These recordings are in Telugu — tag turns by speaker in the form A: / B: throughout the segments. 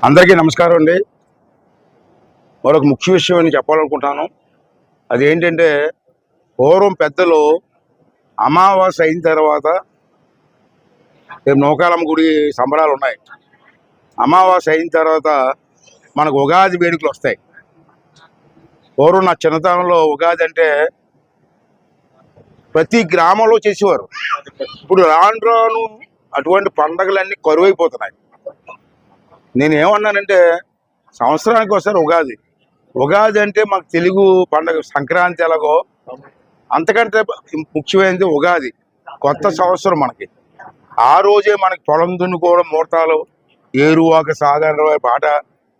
A: అందరికీ నమస్కారం అండి. మరొక ముఖ్య విషయం అని చెప్పాలనుకుంటాను. అదేంటంటే పూర్వం పెద్దలు అమావాస్య అయిన తర్వాత రేపు నూకాలమ్మ గుడి సంబరాలు ఉన్నాయి. అమావాస్య అయిన తర్వాత మనకు ఉగాది వేడుకలు వస్తాయి. పూర్వం నా చిన్నతనంలో ఉగాది అంటే ప్రతి గ్రామంలో చేసేవారు. ఇప్పుడు రాను రాను అటువంటి పండగలన్నీ కరువైపోతున్నాయి. నేనేమన్నానంటే సంవత్సరానికి ఒకసారి ఉగాది అంటే మనకు తెలుగు పండగ సంక్రాంతి ఎలాగో అంతకంటే ముఖ్యమైనది ఉగాది. కొత్త సంవత్సరం మనకి. ఆ రోజే మనకి పొలం దున్నుకోవడం, ముహూర్తాలు, ఏరువాక సాగర పాట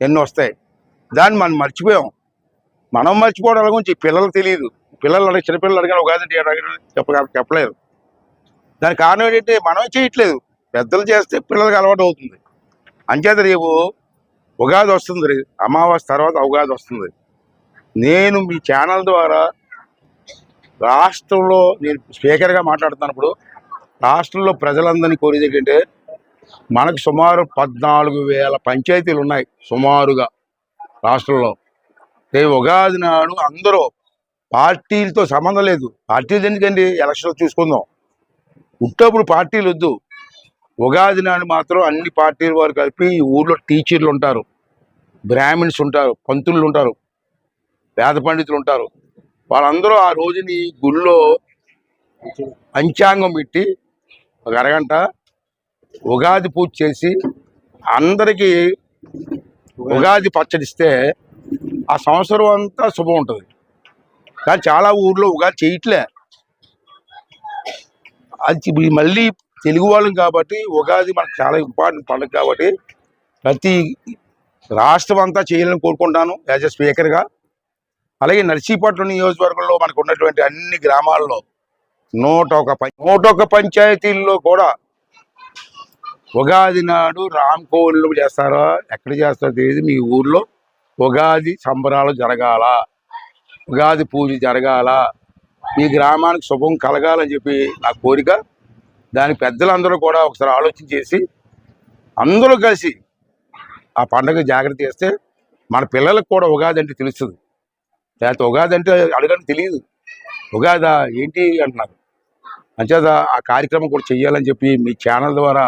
A: ఎన్నో వస్తాయి. దాన్ని మనం మర్చిపోయాం. మనం మర్చిపోవడం గురించి పిల్లలకు తెలియదు. పిల్లలు చిన్నపిల్లలు అడిగిన ఉగాది అంటే చెప్పలేరు. దానికి కారణం ఏంటంటే మనమే చేయట్లేదు. పెద్దలు చేస్తే పిల్లలకి అలవాటు అవుతుంది. అంచేత రేపు ఉగాది వస్తుంది. అమావాస్య తర్వాత ఉగాది వస్తుంది. నేను మీ ఛానల్ ద్వారా రాష్ట్రంలో నేను స్పీకర్గా మాట్లాడుతున్నప్పుడు రాష్ట్రంలో ప్రజలందరినీ కోరేది ఏంటంటే మనకు సుమారు 14,000 పంచాయతీలు ఉన్నాయి సుమారుగా రాష్ట్రంలో. రేపు ఉగాది నాడు అందరూ పార్టీలతో సంబంధం లేదు. పార్టీలు ఎందుకండి, ఎలక్షన్లు చూసుకుందాం. ఉట్టప్పుడు పార్టీలు వద్దు. ఉగాది నాడు మాత్రం అన్ని పార్టీల వారు కలిపి ఈ ఊర్లో టీచర్లు ఉంటారు, బ్రాహ్మిన్స్ ఉంటారు, పంతులు ఉంటారు, వేద పండితులు ఉంటారు. వాళ్ళందరూ ఆ రోజుని గుళ్ళో పంచాంగం పెట్టి ఒక అరగంట ఉగాది పూజ చేసి అందరికీ ఉగాది పచ్చడిస్తే ఆ సంవత్సరం అంతా శుభం ఉంటుంది. కానీ చాలా ఊర్లో ఉగాది చేయట్లే. అది మళ్ళీ తెలుగు వాళ్ళం కాబట్టి ఉగాది మనకు చాలా ఇంపార్టెంట్ పండుగ కాబట్టి ప్రతి రాష్ట్రం అంతా చేయాలని కోరుకుంటాను యాజ్ ఎ స్పీకర్గా. అలాగే నర్సీపట్నం నియోజకవర్గంలో మనకు ఉన్నటువంటి అన్ని గ్రామాల్లో 101 పంచాయతీల్లో కూడా ఉగాది నాడు రామ్కోళ్ళు చేస్తారో ఎక్కడ చేస్తారో తెలియదు. మీ ఊర్లో ఉగాది సంబరాలు జరగాల, ఉగాది పూజ జరగాల, మీ గ్రామానికి శుభం కలగాలని చెప్పి నా కోరిక. దానికి పెద్దలందరూ కూడా ఒకసారి ఆలోచన చేసి అందరూ కలిసి ఆ పండుగ జాగ్రత్త చేస్తే మన పిల్లలకు కూడా ఉగాది అంటే తెలుస్తుంది. లేకపోతే ఉగాది అంటే అడగని తెలియదు. ఉగాదా ఏంటి అంటున్నారు. అంచేత ఆ కార్యక్రమం కూడా చెయ్యాలని చెప్పి మీ ఛానల్ ద్వారా,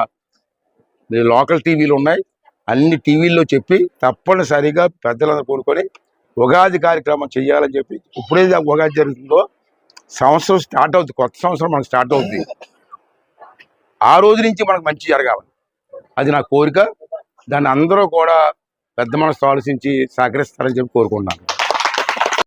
A: మీ లోకల్ టీవీలు ఉన్నాయి అన్ని టీవీల్లో చెప్పి తప్పనిసరిగా పెద్దలందరూ కోరుకొని ఉగాది కార్యక్రమం చెయ్యాలని చెప్పి. ఇప్పుడే ఉగాది జరుగుతుందో సంవత్సరం స్టార్ట్ అవుతుంది, కొత్త సంవత్సరం మనకు స్టార్ట్ అవుతుంది. ఆ రోజు నుంచి మనకు మంచి జరగాలి, అది నా కోరిక. దాన్ని అందరూ కూడా పెద్ద మనసు ఆలోచించి సహకరిస్తారని చెప్పి కోరుకుంటున్నాను.